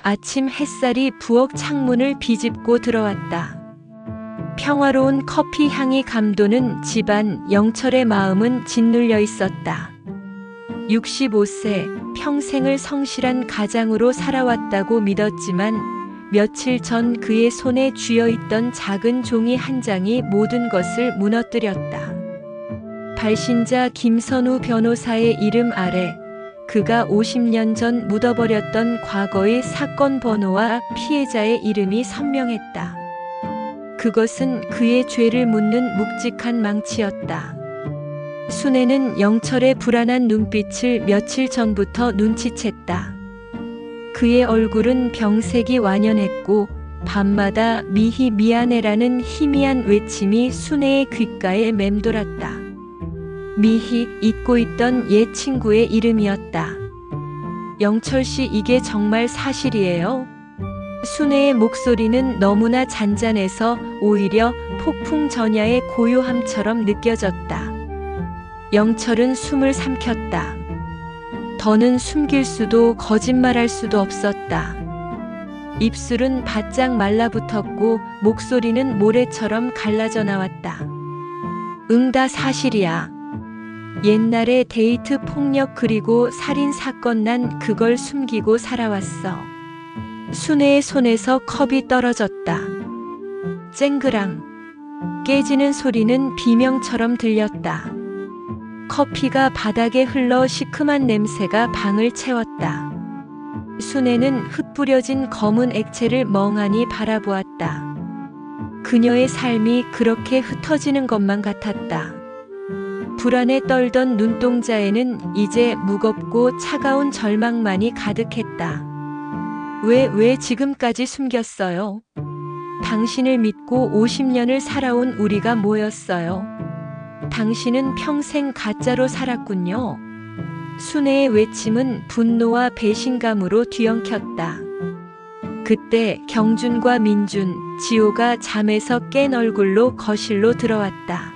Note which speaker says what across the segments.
Speaker 1: 아침 햇살이 부엌 창문을 비집고 들어왔다. 평화로운 커피 향이 감도는 집안. 영철의 마음은 짓눌려 있었다. 65세, 평생을 성실한 가장으로 살아왔다고 믿었지만 며칠 전 그의 손에 쥐어있던 작은 종이 한 장이 모든 것을 무너뜨렸다. 발신자 김선우 변호사의 이름 아래 그가 50년 전 묻어버렸던 과거의 사건 번호와 피해자의 이름이 선명했다. 그것은 그의 죄를 묻는 묵직한 망치였다. 순애는 영철의 불안한 눈빛을 며칠 전부터 눈치챘다. 그의 얼굴은 병색이 완연했고 밤마다 미희 미안해라는 희미한 외침이 순애의 귓가에 맴돌았다. 미희, 잊고 있던 옛 친구의 이름이었다. 영철 씨, 이게 정말 사실이에요? 순애의 목소리는 너무나 잔잔해서 오히려 폭풍 전야의 고요함처럼 느껴졌다. 영철은 숨을 삼켰다. 더는 숨길 수도 거짓말할 수도 없었다. 입술은 바짝 말라붙었고 목소리는 모래처럼 갈라져 나왔다. 응, 다 사실이야. 옛날에 데이트 폭력 그리고 살인 사건, 난 그걸 숨기고 살아왔어. 순애의 손에서 컵이 떨어졌다. 쨍그랑 깨지는 소리는 비명처럼 들렸다. 커피가 바닥에 흘러 시큼한 냄새가 방을 채웠다. 순애는 흩뿌려진 검은 액체를 멍하니 바라보았다. 그녀의 삶이 그렇게 흩어지는 것만 같았다. 불안에 떨던 눈동자에는 이제 무겁고 차가운 절망만이 가득했다. 왜 지금까지 숨겼어요? 당신을 믿고 50년을 살아온 우리가 뭐였어요? 당신은 평생 가짜로 살았군요. 순애의 외침은 분노와 배신감으로 뒤엉켰다. 그때 경준과 민준, 지호가 잠에서 깬 얼굴로 거실로 들어왔다.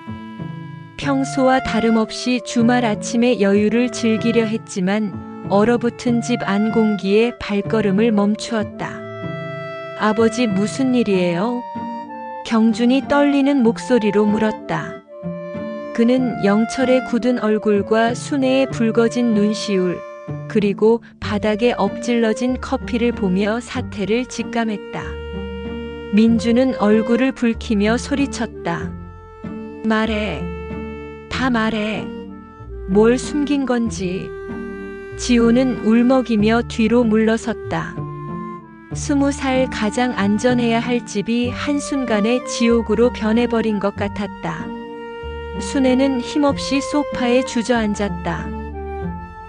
Speaker 1: 평소와 다름없이 주말 아침의 여유를 즐기려 했지만 얼어붙은 집 안 공기에 발걸음을 멈추었다. 아버지, 무슨 일이에요? 경준이 떨리는 목소리로 물었다. 그는 영철의 굳은 얼굴과 순애의 붉어진 눈시울, 그리고 바닥에 엎질러진 커피를 보며 사태를 직감했다. 민주는 얼굴을 붉히며 소리쳤다. 말해. 다 말해. 뭘 숨긴 건지. 지호는 울먹이며 뒤로 물러섰다. 20살 가장 안전해야 할 집이 한순간에 지옥으로 변해버린 것 같았다. 순애는 힘없이 소파에 주저앉았다.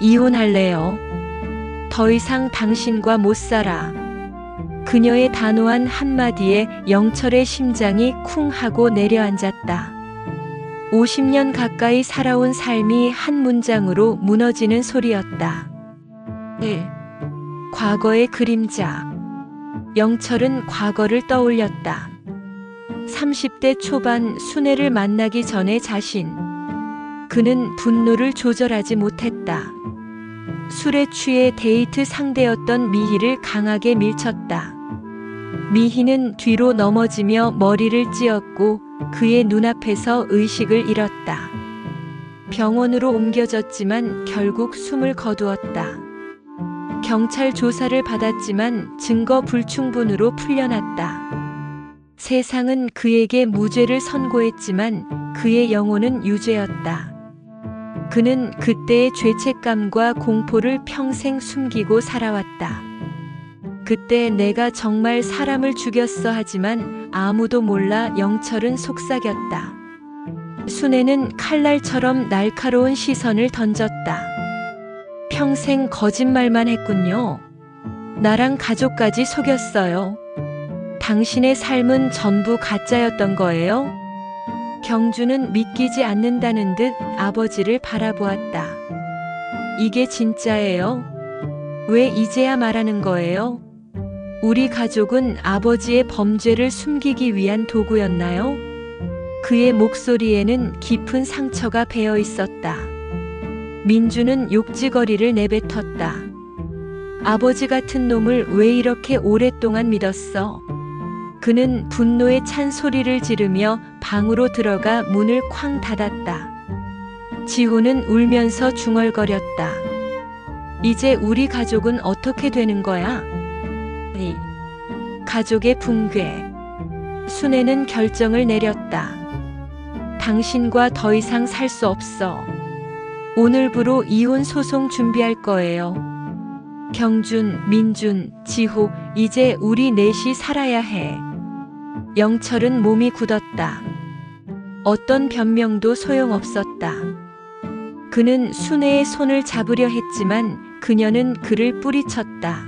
Speaker 1: 이혼할래요. 더 이상 당신과 못 살아. 그녀의 단호한 한마디에 영철의 심장이 쿵 하고 내려앉았다. 50년 가까이 살아온 삶이 한 문장으로 무너지는 소리였다. 과거의 그림자. 영철은 과거를 떠올렸다. 30대 초반 순애를 만나기 전의 자신. 그는 분노를 조절하지 못했다. 술에 취해 데이트 상대였던 미희를 강하게 밀쳤다. 미희는 뒤로 넘어지며 머리를 찧었고 그의 눈앞에서 의식을 잃었다. 병원으로 옮겨졌지만 결국 숨을 거두었다. 경찰 조사를 받았지만 증거 불충분으로 풀려났다. 세상은 그에게 무죄를 선고했지만 그의 영혼은 유죄였다. 그는 그때의 죄책감과 공포를 평생 숨기고 살아왔다. 그때 내가 정말 사람을 죽였어 하지만 아무도 몰라. 영철은 속삭였다. 순애는 칼날처럼 날카로운 시선을 던졌다. 평생 거짓말만 했군요. 나랑 가족까지 속였어요. 당신의 삶은 전부 가짜였던 거예요? 경주는 믿기지 않는다는 듯 아버지를 바라보았다. 이게 진짜예요? 왜 이제야 말하는 거예요? 우리 가족은 아버지의 범죄를 숨기기 위한 도구였나요? 그의 목소리에는 깊은 상처가 배어 있었다. 민주는 욕지거리를 내뱉었다. 아버지 같은 놈을 왜 이렇게 오랫동안 믿었어? 그는 분노에 찬 소리를 지르며 방으로 들어가 문을 쾅 닫았다. 지호는 울면서 중얼거렸다. 이제 우리 가족은 어떻게 되는 거야? 이 가족의 붕괴. 순애는 결정을 내렸다. 당신과 더 이상 살 수 없어. 오늘부로 이혼 소송 준비할 거예요. 경준, 민준, 지호, 이제 우리 넷이 살아야 해. 영철은 몸이 굳었다. 어떤 변명도 소용없었다. 그는 순애의 손을 잡으려 했지만 그녀는 그를 뿌리쳤다.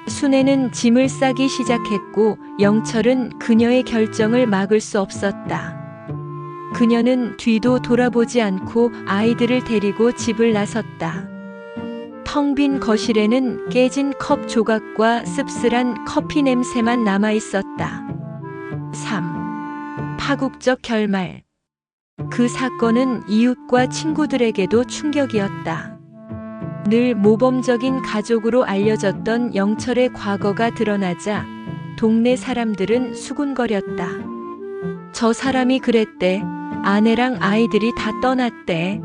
Speaker 1: 순애는 짐을 싸기 시작했고 영철은 그녀의 결정을 막을 수 없었다. 그녀는 뒤도 돌아보지 않고 아이들을 데리고 집을 나섰다. 텅 빈 거실에는 깨진 컵 조각과 씁쓸한 커피 냄새만 남아 있었다. 3. 파국적 결말. 그 사건은 이웃과 친구들에게도 충격이었다. 늘 모범적인 가족으로 알려졌던 영철의 과거가 드러나자 동네 사람들은 수군거렸다. 저 사람이 그랬대. 아내랑 아이들이 다 떠났대.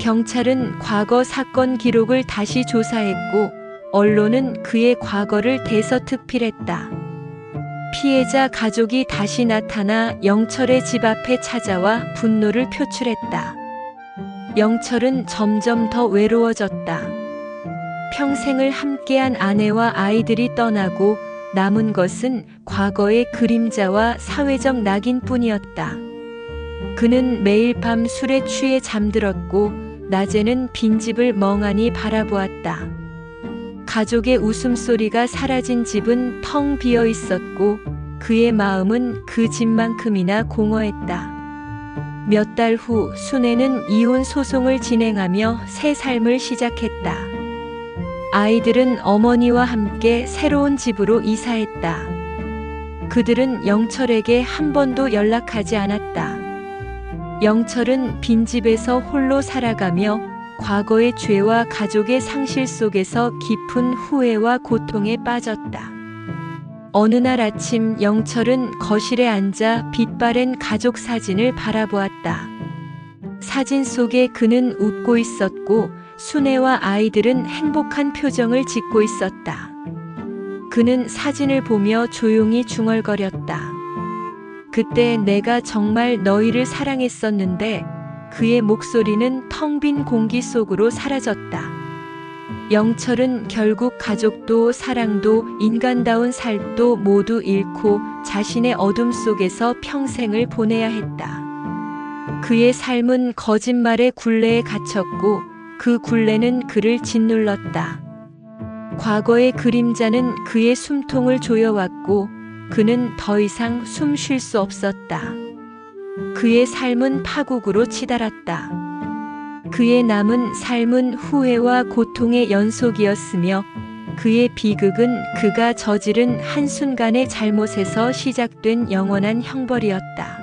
Speaker 1: 경찰은 과거 사건 기록을 다시 조사했고 언론은 그의 과거를 대서특필했다. 피해자 가족이 다시 나타나 영철의 집 앞에 찾아와 분노를 표출했다. 영철은 점점 더 외로워졌다. 평생을 함께한 아내와 아이들이 떠나고 남은 것은 과거의 그림자와 사회적 낙인뿐이었다. 그는 매일 밤 술에 취해 잠들었고 낮에는 빈집을 멍하니 바라보았다. 가족의 웃음소리가 사라진 집은 텅 비어 있었고 그의 마음은 그 집만큼이나 공허했다. 몇 달 후 순애는 이혼 소송을 진행하며 새 삶을 시작했다. 아이들은 어머니와 함께 새로운 집으로 이사했다. 그들은 영철에게 한 번도 연락하지 않았다. 영철은 빈집에서 홀로 살아가며 과거의 죄와 가족의 상실 속에서 깊은 후회와 고통에 빠졌다. 어느 날 아침 영철은 거실에 앉아 빛바랜 가족 사진을 바라보았다. 사진 속에 그는 웃고 있었고 순애와 아이들은 행복한 표정을 짓고 있었다. 그는 사진을 보며 조용히 중얼거렸다. 그때 내가 정말 너희를 사랑했었는데 그의 목소리는 텅 빈 공기 속으로 사라졌다. 영철은 결국 가족도 사랑도 인간다운 삶도 모두 잃고 자신의 어둠 속에서 평생을 보내야 했다. 그의 삶은 거짓말의 굴레에 갇혔고 그 굴레는 그를 짓눌렀다. 과거의 그림자는 그의 숨통을 조여왔고 그는 더 이상 숨 쉴 수 없었다. 그의 삶은 파국으로 치달았다. 그의 남은 삶은 후회와 고통의 연속이었으며 그의 비극은 그가 저지른 한순간의 잘못에서 시작된 영원한 형벌이었다.